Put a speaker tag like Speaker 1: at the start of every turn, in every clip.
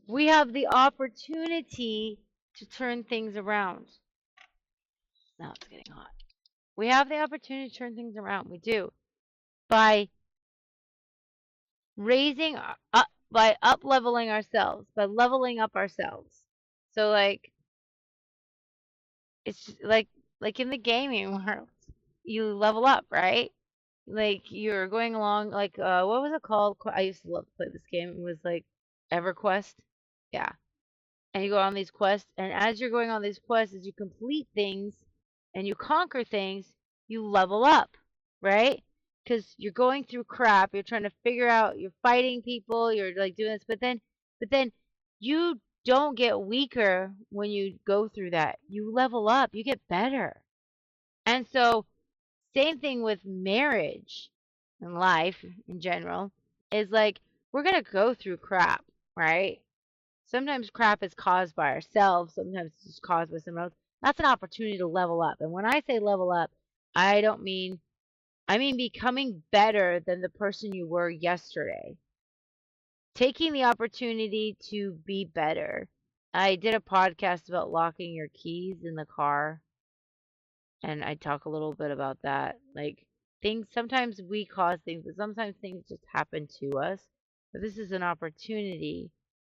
Speaker 1: we have the opportunity to turn things around. Now it's getting hot. We have the opportunity to turn things around. We do. By raising up, by up leveling ourselves, by leveling up ourselves. So like it's like in the gaming world, you level up, right? Like you're going along like what was it called? I used to love to play this game. It was like EverQuest. Yeah. And you go on these quests, and as you're going on these quests, as you complete things and you conquer things, you level up, right? Because you're going through crap, you're trying to figure out, you're fighting people, you're like doing this, but then you don't get weaker when you go through that. You level up, you get better. And so, same thing with marriage and life in general is like we're gonna go through crap, right? Sometimes crap is caused by ourselves, sometimes it's caused by someone else. That's an opportunity to level up. And when I say level up, I don't mean I mean becoming better than the person you were yesterday. Taking the opportunity to be better. I did a podcast about locking your keys in the car, and I talk a little bit about that. Like things sometimes we cause things, but sometimes things just happen to us. But this is an opportunity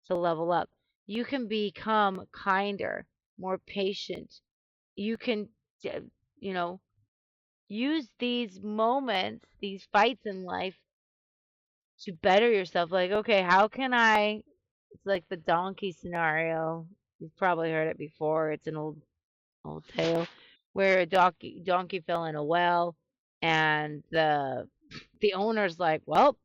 Speaker 1: to level up. You can become kinder, more patient. You can, d- you know, use these moments, these fights in life to better yourself. Like, okay, how can I? It's like the donkey scenario. You've probably heard it before. It's an old tale where a donkey fell in a well, and the owner's like, well,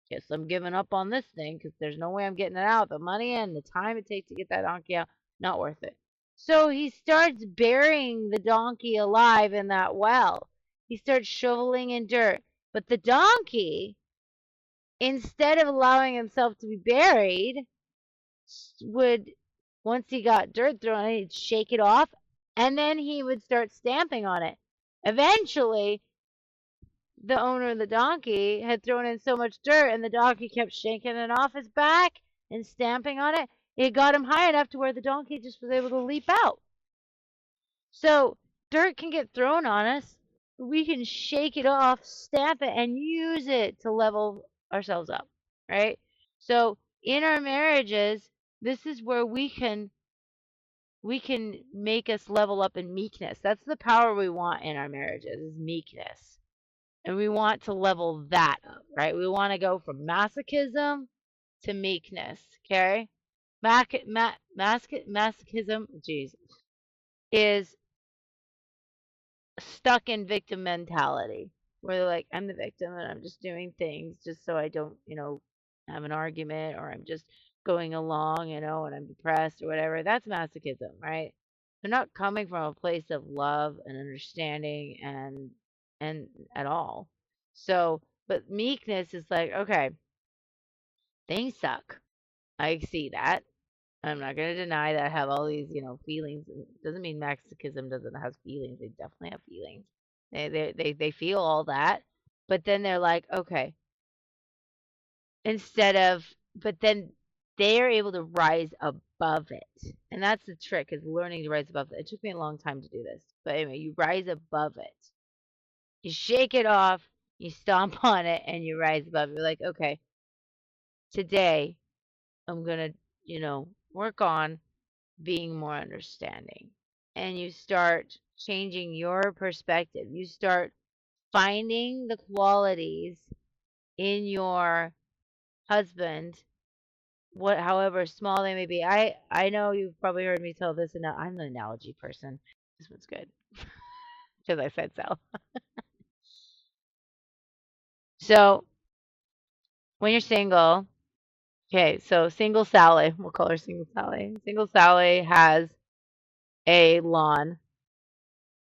Speaker 1: guess I'm giving up on this thing because there's no way I'm getting it out. The money and the time it takes to get that donkey out, not worth it. So he starts burying the donkey alive in that well. He starts shoveling in dirt. But the donkey, instead of allowing himself to be buried, would, once he got dirt thrown on it, he'd shake it off, and then he would start stamping on it. Eventually, the owner of the donkey had thrown in so much dirt, and the donkey kept shaking it off his back and stamping on it. It got him high enough to where the donkey just was able to leap out. So dirt can get thrown on us. We can shake it off, stamp it, and use it to level ourselves up, right? So in our marriages, this is where we can make us level up in meekness. That's the power we want in our marriages is meekness. And we want to level that up, right? We want to go from masochism to meekness, okay? Masochism, jeez, is stuck in victim mentality where they're like, I'm the victim and I'm just doing things just so I don't, have an argument or I'm just going along, and I'm depressed or whatever. That's masochism, right? They're not coming from a place of love and understanding and at all. So, but meekness is like, okay, things suck. I see that. I'm not going to deny that I have all these, feelings. It doesn't mean masochism doesn't have feelings. They definitely have feelings. They feel all that, but then they're like, okay, instead of, but then they're able to rise above it, and that's the trick is learning to rise above it. It took me a long time to do this, but anyway, you rise above it. You shake it off, you stomp on it, and you rise above it. You're like, okay, today I'm gonna, work on being more understanding. And you start changing your perspective. You start finding the qualities in your husband, what however small they may be. I know you've probably heard me tell this, and I'm an analogy person. This one's good because I said so. So when you're single, okay, so single Sally, we'll call her single Sally. Single Sally has a lawn,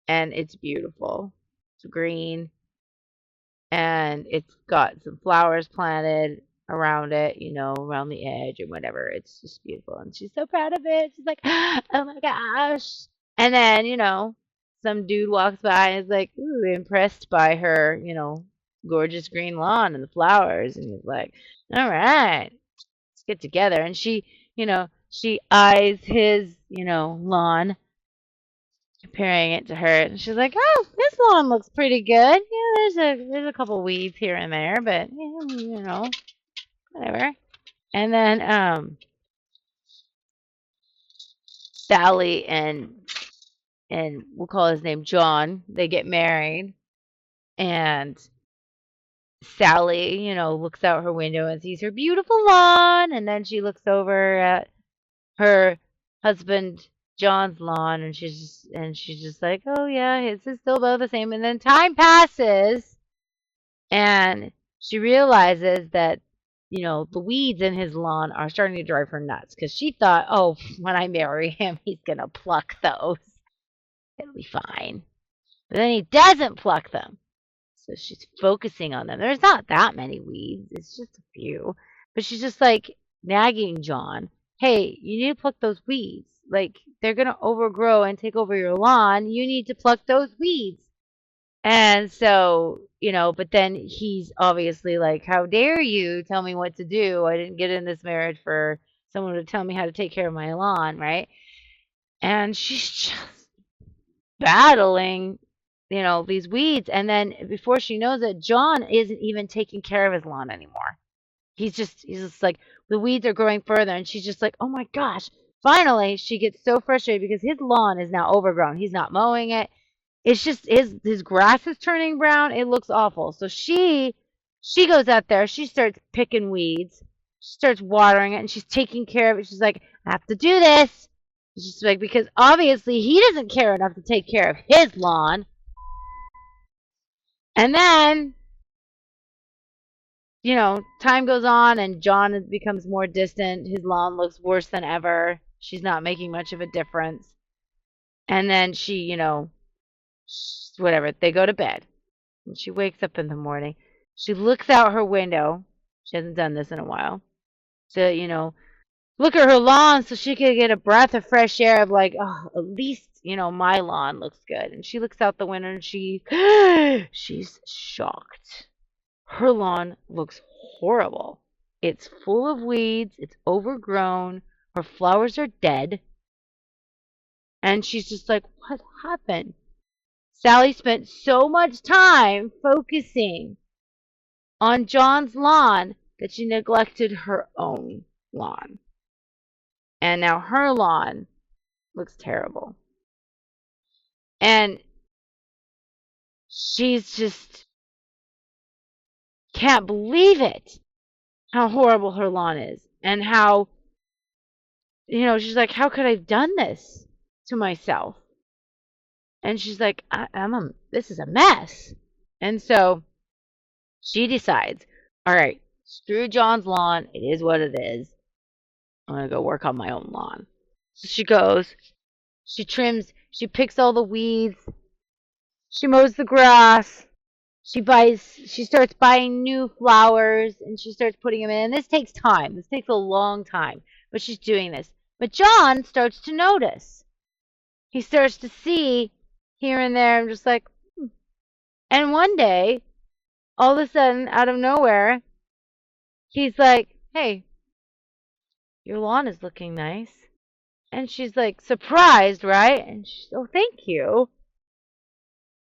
Speaker 1: and it's beautiful. It's green, and it's got some flowers planted around it, around the edge or whatever. It's just beautiful. And she's so proud of it. She's like, oh my gosh. And then, some dude walks by and is like, ooh, impressed by her, gorgeous green lawn and the flowers. And he's like, all right, let's get together. And she, she eyes his, lawn, comparing it to her, and she's like, "Oh, this lawn looks pretty good. Yeah, there's a couple weeds here and there, but whatever." And then Sally and we'll call his name John, they get married, and Sally, looks out her window and sees her beautiful lawn, and then she looks over at her husband John's lawn, and she's just like, "Oh yeah, his is still about the same." And then time passes, and she realizes that the weeds in his lawn are starting to drive her nuts because she thought, "Oh, when I marry him, he's gonna pluck those. It'll be fine." But then he doesn't pluck them. So she's focusing on them. There's not that many weeds, it's just a few. But she's just like nagging John, "Hey, you need to pluck those weeds. Like, they're going to overgrow and take over your lawn. You need to pluck those weeds." And so, but then he's obviously like, "How dare you tell me what to do? I didn't get in this marriage for someone to tell me how to take care of my lawn," right? And she's just battling, these weeds. And then before she knows it, John isn't even taking care of his lawn anymore. He's just like, the weeds are growing further, and she's just like, "Oh my gosh." Finally, she gets so frustrated because his lawn is now overgrown. He's not mowing it. It's just his grass is turning brown. It looks awful. So she goes out there, she starts picking weeds, she starts watering it, and she's taking care of it. She's like, "I have to do this." She's like, because obviously he doesn't care enough to take care of his lawn. And then, time goes on and John becomes more distant. His lawn looks worse than ever. She's not making much of a difference. And then whatever, they go to bed. And she wakes up in the morning. She looks out her window. She hasn't done this in a while. To, look at her lawn so she could get a breath of fresh air of like, "Oh, at least, my lawn looks good." And she looks out the window and she's shocked. Her lawn looks horrible. It's full of weeds, it's overgrown, her flowers are dead, and she's just like, "What happened?" Sally spent so much time focusing on John's lawn that she neglected her own lawn. And now her lawn looks terrible. And she's just can't believe it, how horrible her lawn is. And how, she's like, "How could I have done this to myself?" And she's like, "This is a mess." And so she decides, "All right, screw John's lawn. It is what it is. I'm going to go work on my own lawn." So she goes, she trims, she picks all the weeds, she mows the grass, she starts buying new flowers, and she starts putting them in. And this takes time. This takes a long time, but she's doing this. But John starts to notice. He starts to see here and there. I'm just like, hmm. And one day, all of a sudden, out of nowhere, he's like, "Hey, your lawn is looking nice." And she's like, surprised, right? And she's, "Oh, thank you."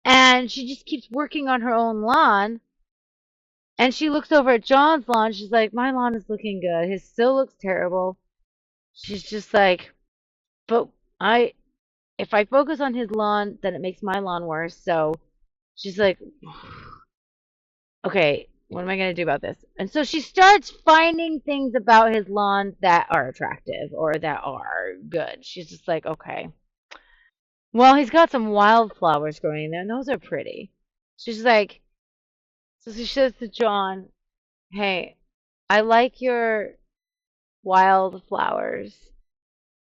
Speaker 1: And she just keeps working on her own lawn. And she looks over at John's lawn. She's like, "My lawn is looking good. His still looks terrible." She's just like, "But if I focus on his lawn, then it makes my lawn worse." So she's like, "Okay, what am I going to do about this?" And so she starts finding things about his lawn that are attractive or that are good. She's just like, "Okay, well, he's got some wildflowers growing there, and those are pretty." She's like, so she says to John, "Hey, I like your wildflowers.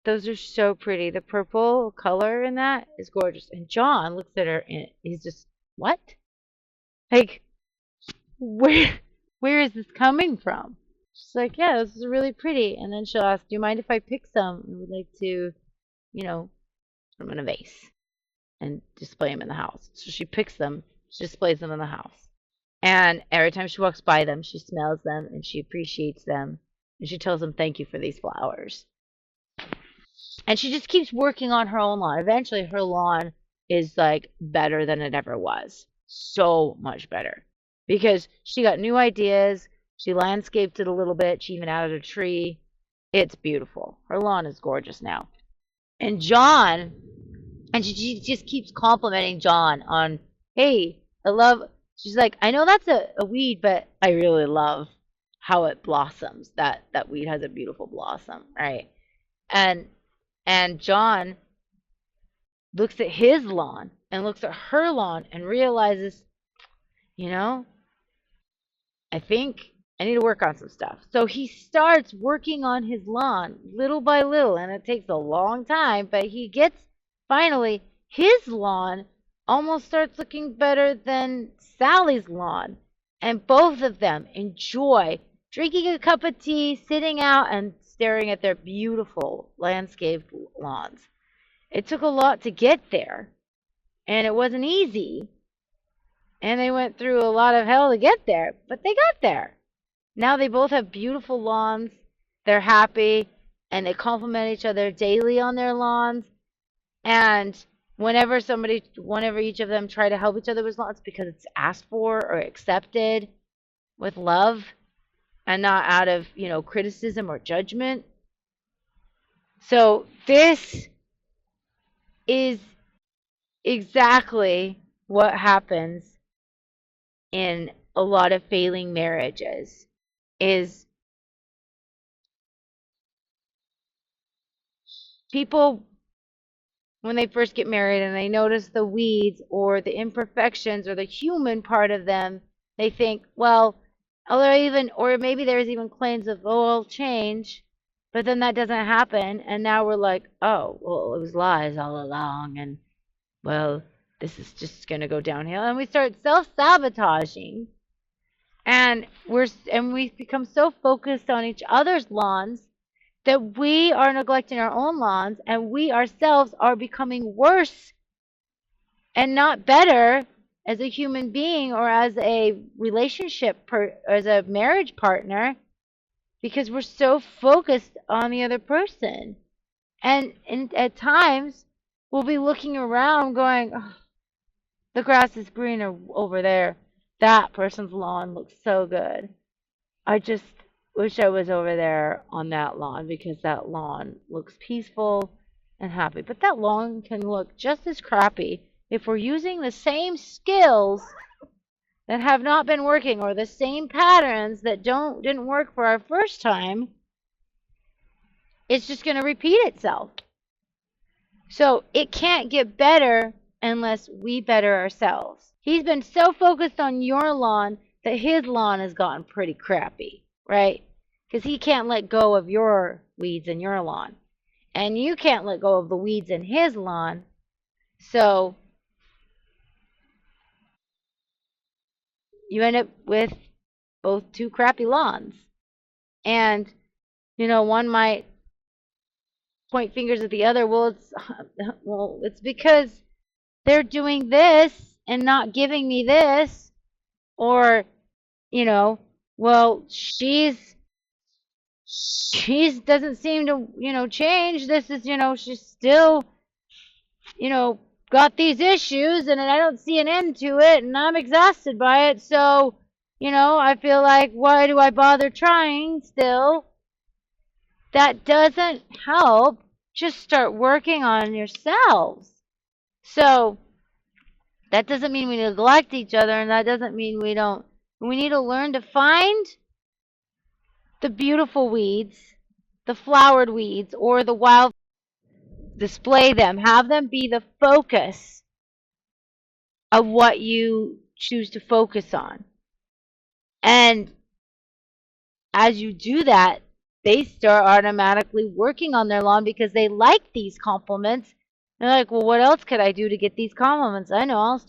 Speaker 1: Those are so pretty. The purple color in that is gorgeous." And John looks at her and he's just, "What? Like, where where is this coming from?" She's like, "Yeah, this is really pretty." And then she'll ask, "Do you mind if I pick some? I would like to, you know, put them in a vase and display them in the house." So she picks them, she displays them in the house. And every time she walks by them, she smells them and she appreciates them. And she tells them, "Thank you for these flowers." And she just keeps working on her own lawn. Eventually, her lawn is like better than it ever was. So much better because she got new ideas. She landscaped it a little bit. She even added a tree. It's beautiful. Her lawn is gorgeous now. And John, and she just keeps complimenting John on, hey, I love, she's like, I know that's a weed, but I really love how it blossoms. That weed has a beautiful blossom, right? And John looks at his lawn and looks at her lawn and realizes, you know, I think I need to work on some stuff. So he starts working on his lawn little by little, and it takes a long time, but he gets finally his lawn almost starts looking better than Sally's lawn. And both of them enjoy drinking a cup of tea, sitting out, and staring at their beautiful landscaped lawns. It took a lot to get there, and it wasn't easy, and they went through a lot of hell to get there, but they got there. Now they both have beautiful lawns. They're happy and they compliment each other daily on their lawns. And whenever each of them try to help each other with lawns because it's asked for or accepted with love and not out of, criticism or judgment. So this is exactly what happens in a lot of failing marriages is people when they first get married and they notice the weeds or the imperfections or the human part of them, they think, well, or maybe there's even claims of, oh, I'll change, but then that doesn't happen. And now we're like, oh, well, it was lies all along. And, well, this is just going to go downhill. And we start self sabotaging. And we become so focused on each other's lawns that we are neglecting our own lawns and we ourselves are becoming worse and not better as a human being or as a as a marriage partner because we're so focused on the other person. And at times we'll be looking around going, oh, the grass is greener over there. That person's lawn looks so good. I just wish I was over there on that lawn because that lawn looks peaceful and happy. But that lawn can look just as crappy if we're using the same skills that have not been working or the same patterns that didn't work for our first time. It's just going to repeat itself. So it can't get better unless we better ourselves. He's been so focused on your lawn that his lawn has gotten pretty crappy, right? Because he can't let go of your weeds in your lawn. And you can't let go of the weeds in his lawn. So you end up with both two crappy lawns. And, one might point fingers at the other. It's because they're doing this and not giving me this. Or, you know, well, she's doesn't seem to, change. This is, she's still, you know, got these issues and I don't see an end to it and I'm exhausted by it. So, I feel like why do I bother trying still? That doesn't help. Just start working on yourselves. So, that doesn't mean we neglect each other and that doesn't mean we need to learn to find the beautiful weeds, the flowered weeds, or the wild, display them, have them be the focus of what you choose to focus on. And as you do that, they start automatically working on their lawn because they like these compliments. They're like, well, what else could I do to get these compliments? I know,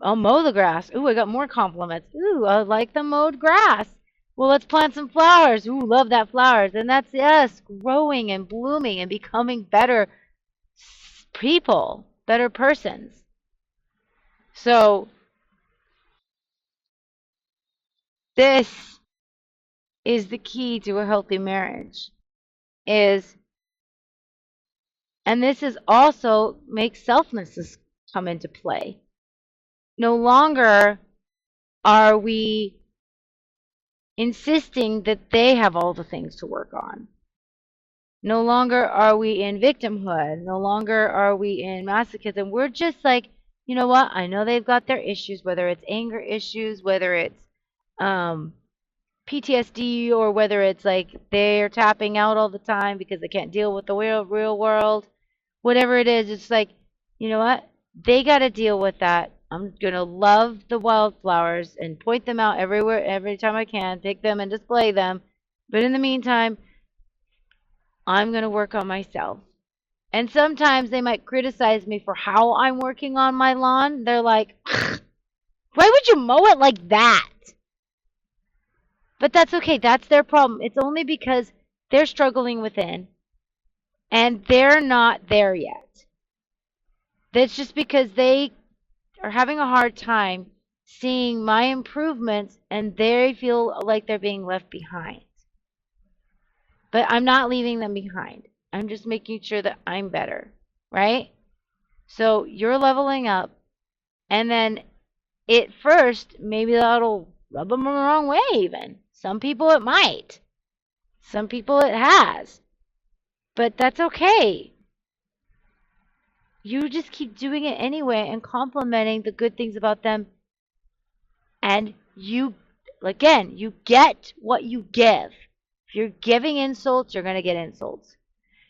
Speaker 1: I'll mow the grass. Ooh, I got more compliments. Ooh, I like the mowed grass. Well, let's plant some flowers. Ooh, love that flowers. And that's us growing and blooming and becoming better people, better persons. So this is the key to a healthy marriage is And this is also makes selflessness come into play. No longer are we insisting that they have all the things to work on. No longer are we in victimhood. No longer are we in masochism. We're just like, you know what? I know they've got their issues, whether it's anger issues, whether it's um, PTSD, or whether it's like they're tapping out all the time because they can't deal with the real world. Whatever it is, it's like, you know what? They got to deal with that. I'm going to love the wildflowers and point them out everywhere, every time I can, pick them and display them. But in the meantime, I'm going to work on myself. And sometimes they might criticize me for how I'm working on my lawn. They're like, why would you mow it like that? But that's okay. That's their problem. It's only because they're struggling within and they're not there yet. That's just because they are having a hard time seeing my improvements and they feel like they're being left behind. But I'm not leaving them behind. I'm just making sure that I'm better, right? So you're leveling up, and then at first, maybe that'll rub them the wrong way, even. Some people it might, some people it has, but that's okay. You just keep doing it anyway and complimenting the good things about them, and you, again, you get what you give. If you're giving insults, you're going to get insults.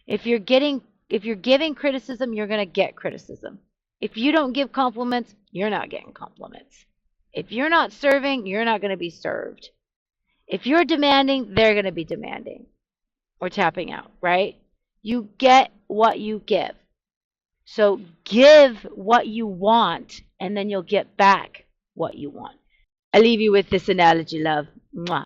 Speaker 1: If you're giving criticism, you're going to get criticism. If you don't give compliments, you're not getting compliments. If you're not serving, you're not going to be served. If you're demanding, they're going to be demanding or tapping out, right? You get what you give. So give what you want, and then you'll get back what you want. I leave you with this analogy, love. Mwah.